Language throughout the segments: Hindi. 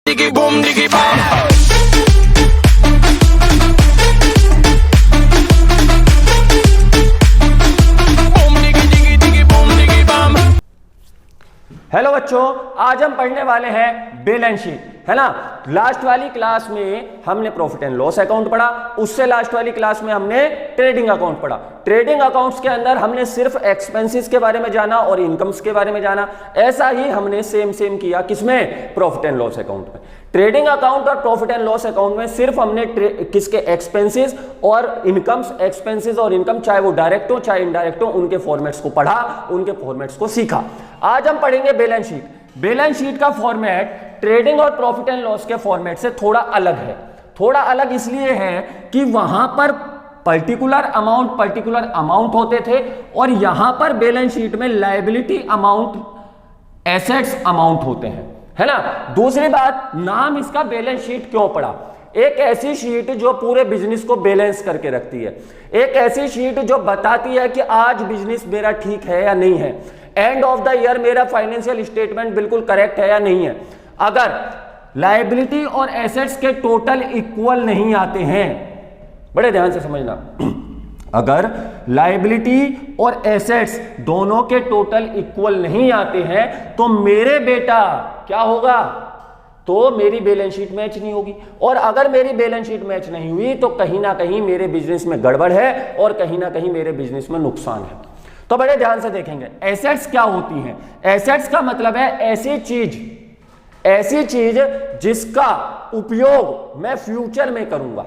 diggy boom diggy bam. Boom diggy diggy diggy boom diggy bam. Hello बच्चों, आज हम पढ़ने वाले हैं बैलेंस शीट, है ना। लास्ट वाली क्लास में हमने प्रॉफिट एंड लॉस अकाउंट पढ़ा, उससे लास्ट वाली क्लास में हमने ट्रेडिंग अकाउंट पढ़ा। ट्रेडिंग अकाउंट्स के अंदर हमने सिर्फ एक्सपेंसेस के बारे में जाना और इनकम्स के बारे में जाना। ऐसा ही हमने सेम किया किसमें, प्रॉफिट एंड लॉस अकाउंट में। ट्रेडिंग अकाउंट और प्रॉफिट एंड लॉस अकाउंट में सिर्फ हमने किसके एक्सपेंसेस और इनकम्स, एक्सपेंसेस और इनकम चाहे वो डायरेक्ट हो चाहे इनडायरेक्ट हो, उनके फॉर्मेट्स को पढ़ा, उनके फॉर्मेट्स को सीखा। आज हम पढ़ेंगे बैलेंस शीट। बैलेंस शीट का फॉर्मेट ट्रेडिंग और प्रॉफिट एंड लॉस के फॉर्मेट से थोड़ा अलग है। थोड़ा अलग इसलिए है कि वहां पर पर्टिकुलर अमाउंट होते थे और यहां पर बैलेंस शीट में लायबिलिटी अमाउंट, एसेट्स अमाउंट होते हैं, है ना। दूसरी बात, नाम इसका बैलेंस शीट क्यों पड़ा। एक ऐसी शीट जो पूरे बिजनेस को बैलेंस करके रखती है, एक ऐसी शीट जो बताती है कि आज बिजनेस मेरा ठीक है या नहीं है, एंड ऑफ द ईयर मेरा फाइनेंशियल स्टेटमेंट बिल्कुल करेक्ट है या नहीं है। अगर लायबिलिटी और एसेट्स के टोटल इक्वल नहीं आते हैं, बड़े ध्यान से समझना, अगर लायबिलिटी और एसेट्स दोनों के टोटल इक्वल नहीं आते हैं तो मेरे बेटा क्या होगा, तो मेरी बैलेंस शीट मैच नहीं होगी। और अगर मेरी बैलेंस शीट मैच नहीं हुई तो कहीं ना कहीं मेरे बिजनेस में गड़बड़ है और कहीं ना कहीं मेरे बिजनेस में नुकसान है। तो बड़े ध्यान से देखेंगे एसेट्स क्या होती हैं। एसेट्स का मतलब है ऐसी चीज जिसका उपयोग मैं फ्यूचर में करूंगा।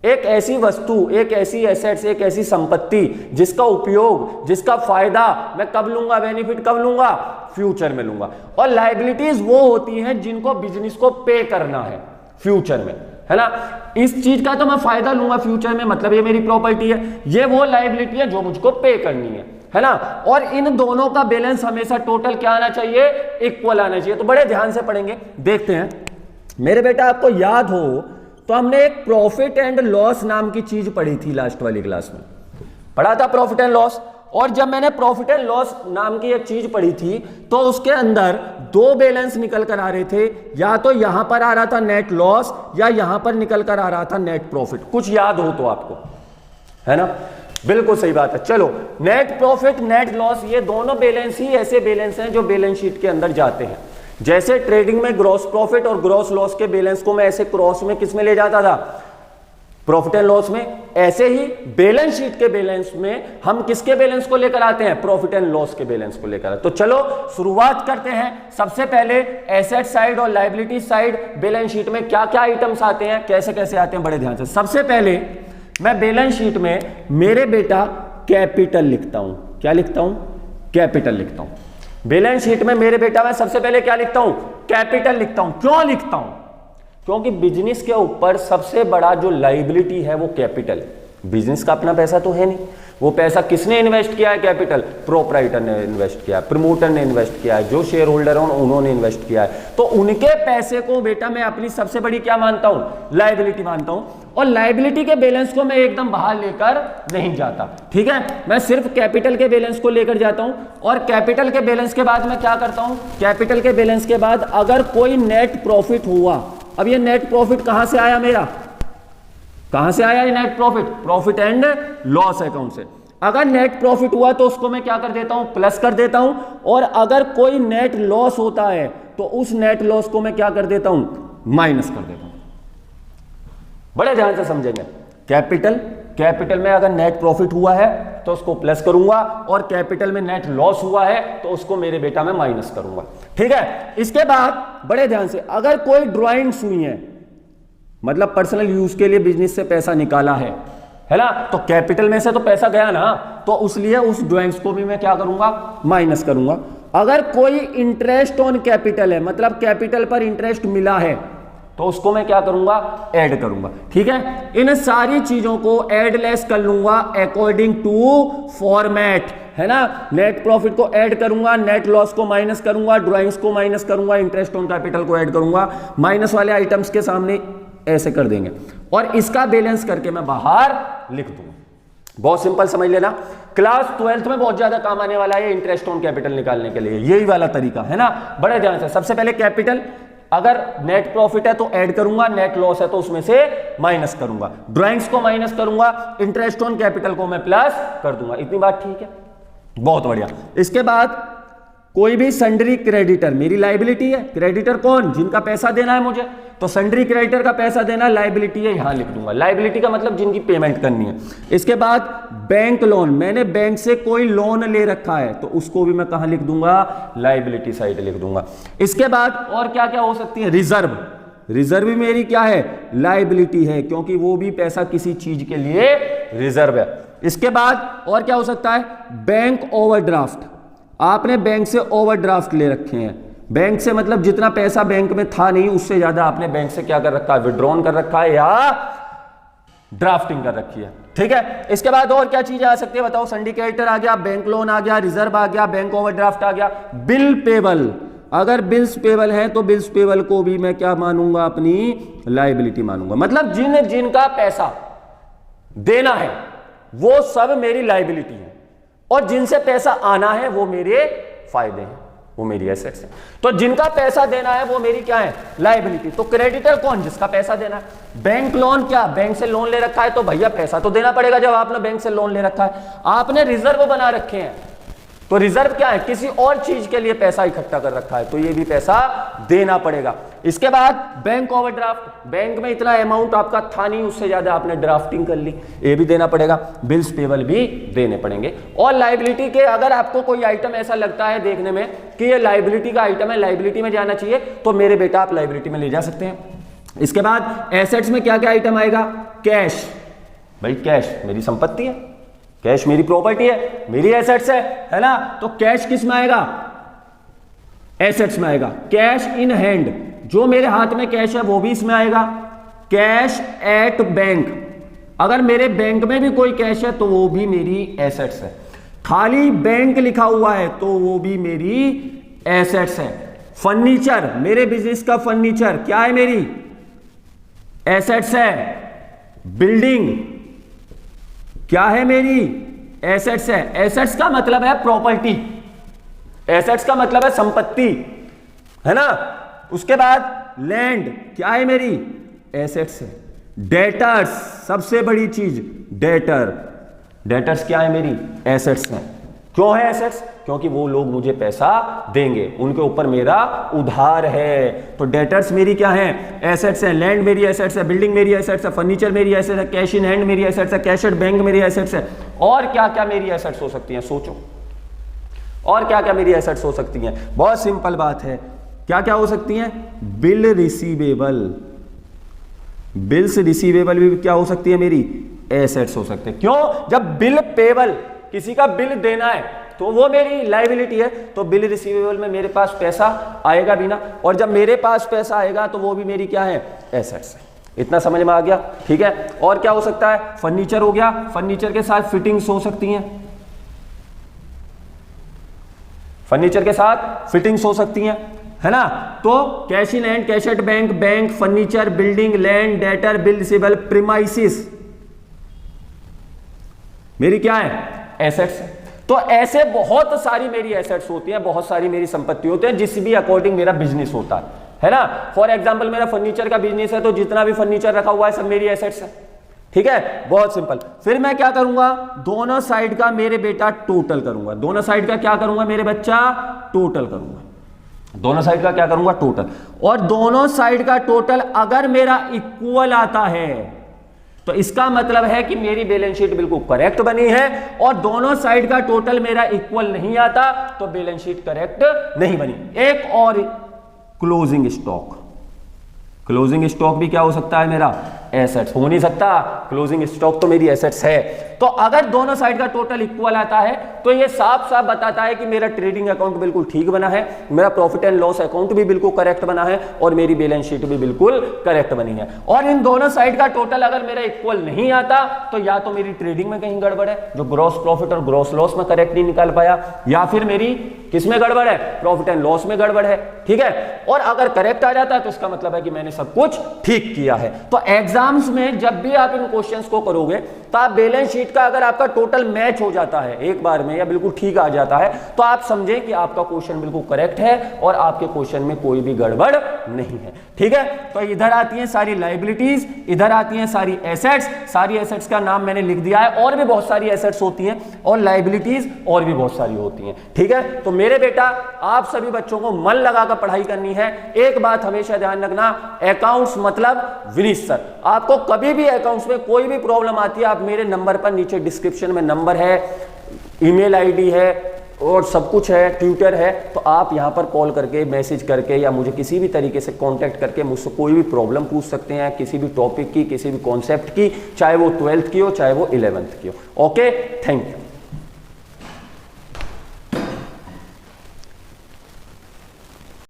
एक ऐसी वस्तु, एक ऐसी एसेट्स, एक ऐसी संपत्ति जिसका उपयोग, जिसका फायदा मैं कब लूंगा, बेनिफिट कब लूंगा, फ्यूचर में लूंगा। और लायबिलिटीज वो होती हैं जिनको बिजनेस को पे करना है फ्यूचर में, है ना। इस चीज का तो मैं फायदा लूंगा फ्यूचर में, मतलब ये मेरी प्रॉपर्टी है, ये वो लायबिलिटी है जो मुझको पे करनी है ना। और इन दोनों का बैलेंस हमेशा टोटल क्या आना चाहिए, इक्वल आना चाहिए। तो बड़े ध्यान से पढ़ेंगे, देखते हैं। मेरे बेटा आपको याद हो तो हमने एक प्रॉफिट एंड लॉस नाम की चीज पढ़ी थी, लास्ट वाली क्लास में पढ़ा था प्रॉफिट एंड लॉस। और जब मैंने प्रॉफिट एंड लॉस नाम की एक चीज पढ़ी थी तो उसके अंदर दो बैलेंस निकल कर आ रहे थे, या तो यहां पर आ रहा था नेट लॉस या यहां पर निकल कर आ रहा था नेट प्रॉफिट। कुछ याद हो तो आपको, है ना, बिल्कुल सही बात है। चलो, नेट प्रॉफिट, नेट लॉस, ये दोनों बैलेंस ही ऐसे बैलेंस हैं जो बैलेंस शीट के अंदर जाते हैं। जैसे ट्रेडिंग में ग्रॉस प्रॉफिट और ग्रॉस लॉस के बैलेंस को मैं ऐसे क्रॉस में किस में ले जाता था, प्रॉफिट एंड लॉस में, ऐसे ही बैलेंस शीट के बैलेंस में हम किसके बैलेंस को लेकर आते हैं, प्रॉफिट एंड लॉस के बैलेंस को लेकर। तो चलो शुरुआत करते हैं। सबसे पहले एसेट साइड और लायबिलिटी साइड बैलेंस शीट में क्या क्या आइटम्स आते हैं, कैसे कैसे आते हैं, बड़े ध्यान से। सबसे पहले मैं बैलेंस शीट में मेरे बेटा कैपिटल लिखता हूं। क्या लिखता हूं, कैपिटल लिखता हूं। बैलेंस शीट में मेरे बेटा मैं सबसे पहले क्या लिखता हूं, कैपिटल लिखता हूं। क्यों लिखता हूं, क्योंकि बिजनेस के ऊपर सबसे बड़ा जो लायबिलिटी है वो कैपिटल है। बिजनेस का अपना पैसा तो है नहीं, वो पैसा किसने इन्वेस्ट किया है, कैपिटल, प्रोपराइटर ने इन्वेस्ट किया है, प्रमोटर ने इन्वेस्ट किया है, जो शेयर होल्डर हैं उन्होंने इन्वेस्ट किया है। तो उनके पैसे को बेटा मैं अपनी सबसे बड़ी क्या मानता हूं, लायबिलिटी मानता हूं। और लायबिलिटी के बैलेंस को मैं एकदम बाहर लेकर नहीं जाता, ठीक है। मैं सिर्फ कैपिटल के बैलेंस को लेकर जाता हूं। और कैपिटल के बैलेंस के बाद मैं क्या करता हूं, कैपिटल के बैलेंस के बाद अगर कोई नेट प्रॉफिट हुआ, अब ये नेट प्रॉफिट कहां से आया, मेरा कहां से आया ये net profit, profit and loss account से। अगर नेट प्रॉफिट हुआ तो उसको मैं क्या कर देता हूं, प्लस कर देता हूं। और अगर कोई नेट लॉस होता है तो उस नेट लॉस को मैं क्या कर देता हूं, माइनस कर देता हूं। बड़े ध्यान से समझेंगे। कैपिटल में अगर नेट प्रॉफिट हुआ है तो उसको प्लस करूंगा, और कैपिटल में नेट लॉस हुआ है तो उसको मेरे बेटा में माइनस करूंगा, ठीक है। इसके बाद बड़े ध्यान से, अगर कोई ड्राइंग्स हुई है, मतलब पर्सनल यूज के लिए बिजनेस से पैसा निकाला है ना, तो कैपिटल में से तो पैसा गया ना, तो इसलिए उस ड्राइंग्स को भी मैं क्या करूंगा, माइनस करूंगा। अगर कोई इंटरेस्ट ऑन कैपिटल है, मतलब कैपिटल पर इंटरेस्ट मिला है, तो उसको मैं क्या करूंगा, ऐड करूंगा, ठीक है। इन सारी चीजों को ऐड लेस कर लूंगा अकॉर्डिंग टू फॉर्मेट, है ना। नेट प्रॉफिट को ऐड करूंगा, नेट लॉस को माइनस करूंगा, ड्राइंग्स को माइनस करूंगा, इंटरेस्ट ऑन कैपिटल को ऐड करूंगा। माइनस वाले आइटम्स के सामने ऐसे कर देंगे और इसका बैलेंस करके मैं बाहर लिख दूंगा। बहुत सिंपल समझ लेना। क्लास 12th में बहुत ज्यादा काम आने वाला है इंटरेस्ट ऑन कैपिटल निकालने के लिए, यही वाला तरीका है ना। बड़े ध्यान से, सबसे पहले कैपिटल, अगर नेट प्रॉफिट है तो ऐड करूंगा, नेट लॉस है तो उसमें से माइनस करूंगा, ड्राइंग्स को माइनस करूंगा, इंटरेस्ट ऑन कैपिटल को मैं प्लस कर दूंगा। इतनी बात ठीक है, बहुत बढ़िया। इसके बाद कोई भी सन्ड्री क्रेडिटर मेरी लाइबिलिटी है। क्रेडिटर कौन? जिनका पैसा देना है मुझे, तो सन्ड्री क्रेडिटर का पैसा देना लाइबिलिटी है, यहां लिख दूंगा। लाइबिलिटी का मतलब जिनकी पेमेंट करनी है। इसके बाद बैंक लोन, मैंने बैंक से कोई लोन ले रखा है तो उसको भी मैं कहां लिख दूंगा? लाइबिलिटी साइड लिख दूंगा। इसके बाद और क्या क्या हो सकती है? रिजर्व, रिजर्व भी मेरी क्या है? लाइबिलिटी है, क्योंकि वो भी पैसा किसी चीज के लिए रिजर्व है। इसके बाद और क्या हो सकता है? बैंक ओवरड्राफ्ट, आपने बैंक से ओवरड्राफ्ट ले रखे हैं। बैंक से मतलब जितना पैसा बैंक में था नहीं उससे ज्यादा आपने बैंक से क्या कर रखा है? विड्रॉन कर रखा है या ड्राफ्टिंग कर रखी है। ठीक है, इसके बाद और क्या चीजें आ सकती है बताओ? सिंडिकेटर आ गया, बैंक लोन आ गया, रिजर्व आ गया, बैंक ओवरड्राफ्ट आ गया, बिल पेबल। अगर बिल्स पेबल है तो बिल्स पेबल को भी मैं क्या मानूंगा? अपनी लाइबिलिटी मानूंगा। मतलब जिनका पैसा देना है वो सब मेरी लाइबिलिटी है, और जिनसे पैसा आना है वो मेरे फायदे हैं, वो मेरी एसेट्स है। तो जिनका पैसा देना है वो मेरी क्या है? लाइबिलिटी। तो क्रेडिटर कौन? जिसका पैसा देना है। बैंक लोन क्या? बैंक से लोन ले रखा है तो भैया पैसा तो देना पड़ेगा जब आपने बैंक से लोन ले रखा है। आपने रिजर्व बना रखे हैं, तो रिजर्व क्या है? किसी और चीज के लिए पैसा इकट्ठा कर रखा है, तो ये भी पैसा देना पड़ेगा। इसके बाद बैंक ओवरड्राफ्ट, बैंक में इतना अमाउंट आपका था नहीं, उससे ज्यादा आपने ड्राफ्टिंग कर ली, ये भी देना पड़ेगा। बिल्स पेबल भी देने पड़ेंगे। और लाइबिलिटी के अगर आपको कोई आइटम ऐसा लगता है देखने में कि ये लाइबिलिटी का आइटम है, लाइबिलिटी में जाना चाहिए, तो मेरे बेटा आप लाइबिलिटी में ले जा सकते हैं। इसके बाद एसेट्स में क्या क्या आइटम आएगा? कैश, भाई कैश मेरी संपत्ति है, कैश मेरी प्रॉपर्टी है, मेरी एसेट्स है ना? तो कैश किस में आएगा? एसेट्स में आएगा। कैश इन हैंड, जो मेरे हाथ में कैश है वो भी इसमें आएगा। कैश एट बैंक, अगर मेरे बैंक में भी कोई कैश है तो वो भी मेरी एसेट्स है। खाली बैंक लिखा हुआ है तो वो भी मेरी एसेट्स है। फर्नीचर, मेरे बिजनेस का फर्नीचर क्या है? मेरी एसेट्स है। बिल्डिंग क्या है? मेरी एसेट्स है। एसेट्स का मतलब है प्रॉपर्टी, एसेट्स का मतलब है संपत्ति, है ना? उसके बाद लैंड क्या है? मेरी एसेट्स है। डेटर्स, सबसे बड़ी चीज डेटर, डेटर्स क्या है? मेरी एसेट्स है। क्यों है एसेट्स? क्योंकि वो लोग मुझे पैसा देंगे, उनके ऊपर मेरा उधार है, तो डेटर्स मेरी क्या है? एसेट्स है। लैंड मेरी एसेट्स है, बिल्डिंग मेरी एसेट्स है, फर्नीचर मेरी एसेट्स है, कैश इन हैंड मेरी एसेट्स है, कैश एट बैंक मेरी एसेट्स है। और क्या क्या मेरी एसेट्स हो सकती हैं? सोचो, और क्या क्या मेरी एसेट्स हो सकती हैं? बहुत सिंपल बात है, क्या क्या हो सकती हैं? बिल रिसीवेबल, बिल्स रिसीवेबल भी क्या हो सकती है? मेरी एसेट्स हो सकते हैं। क्यों? जब बिल पेबल, किसी का बिल देना है तो वो मेरी लाइबिलिटी है, तो बिल रिसीवेबल में मेरे पास पैसा आएगा भी ना, और जब मेरे पास पैसा आएगा तो वो भी मेरी क्या है? एसेट्स है। इतना समझ में आ गया? ठीक है। और क्या हो सकता है? फर्नीचर हो गया, फर्नीचर के साथ फिटिंग्स हो सकती हैं, फर्नीचर के साथ फिटिंग्स हो सकती हैं, है ना? तो cash in hand, cash at bank, bank, furniture, building, land, debtor, bill receivable, premises मेरी क्या है? एसेट्स है। तो ऐसे बहुत सारी मेरी एसेट्स होती हैं, बहुत सारी मेरी संपत्ति होती है, जिस भी अकॉर्डिंग मेरा बिजनेस होता है ना? फॉर एग्जांपल मेरा फर्नीचर का बिजनेस है तो जितना भी फर्नीचर रखा हुआ है सब मेरी एसेट्स है। ठीक है, बहुत सिंपल। फिर मैं क्या करूंगा? दोनों साइड का मेरे बेटा टोटल करूंगा। दोनों साइड का क्या करूंगा मेरे बच्चा? टोटल करूंगा। दोनों साइड का क्या करूंगा? टोटल। और दोनों साइड का टोटल अगर मेरा इक्वल आता है तो इसका मतलब है कि मेरी बैलेंस शीट बिल्कुल करेक्ट बनी है, और दोनों साइड का टोटल मेरा इक्वल नहीं आता तो बैलेंस शीट करेक्ट नहीं बनी। एक और क्लोजिंग स्टॉक, क्लोजिंग स्टॉक भी क्या हो सकता है? मेरा एसेट्स हो नहीं सकता, क्लोजिंग स्टॉक तो मेरी एसेट्स है। तो अगर दोनों साइड का टोटल इक्वल आता है तो ये साफ साफ बताता है कि मेरा ट्रेडिंग अकाउंट बिल्कुल ठीक बना है, मेरा प्रॉफिट एंड लॉस अकाउंट भी बिल्कुल करेक्ट बना है, और मेरी बैलेंस शीट भी बिल्कुल करेक्ट बनी है। और इन दोनों साइड का टोटल अगर मेरा इक्वल नहीं आता तो या तो मेरी ट्रेडिंग में कहीं गड़बड़ है, जो ग्रॉस प्रॉफिट और ग्रॉस लॉस में करेक्ट नहीं निकाल पाया, या फिर मेरी किसमें गड़बड़ है? प्रॉफिट एंड लॉस में गड़बड़ है। ठीक है, और अगर करेक्ट आ जाता है तो इसका मतलब है कि मैंने सब कुछ ठीक किया है। तो एग्जाम एग्जाम्स में जब भी आप इन क्वेश्चंस को करोगे तो आप बैलेंस शीट का अगर आपका टोटल मैच हो जाता है एक बार में या बिल्कुल ठीक आ जाता है तो आप समझें कि आपका क्वेश्चन बिल्कुल करेक्ट है और आपके क्वेश्चन में कोई भी गड़बड़ नहीं है। ठीक है, तो इधर आती हैं सारी लायबिलिटीज, इधर आती हैं सारी एसेट्स। सारी एसेट्स का नाम मैंने लिख दिया है, और भी बहुत सारी एसेट्स होती हैं और लायबिलिटीज और भी बहुत सारी होती हैं। ठीक है, तो मेरे बेटा आप सभी बच्चों को मन लगाकर पढ़ाई करनी है। एक बात हमेशा ध्यान रखना, अकाउंट्स मतलब विनीत सर। आपको कभी भी अकाउंट्स में कोई भी प्रॉब्लम आती है, आप मेरे नंबर पर, नीचे डिस्क्रिप्शन में नंबर है, ईमेल आईडी है और सब कुछ है, ट्विटर है, तो आप यहां पर कॉल करके, मैसेज करके या मुझे किसी भी तरीके से कांटेक्ट करके मुझसे कोई भी प्रॉब्लम पूछ सकते हैं, किसी भी टॉपिक की, किसी भी कॉन्सेप्ट की, चाहे वो 12th की हो चाहे वो 11th की हो। Okay, thank you.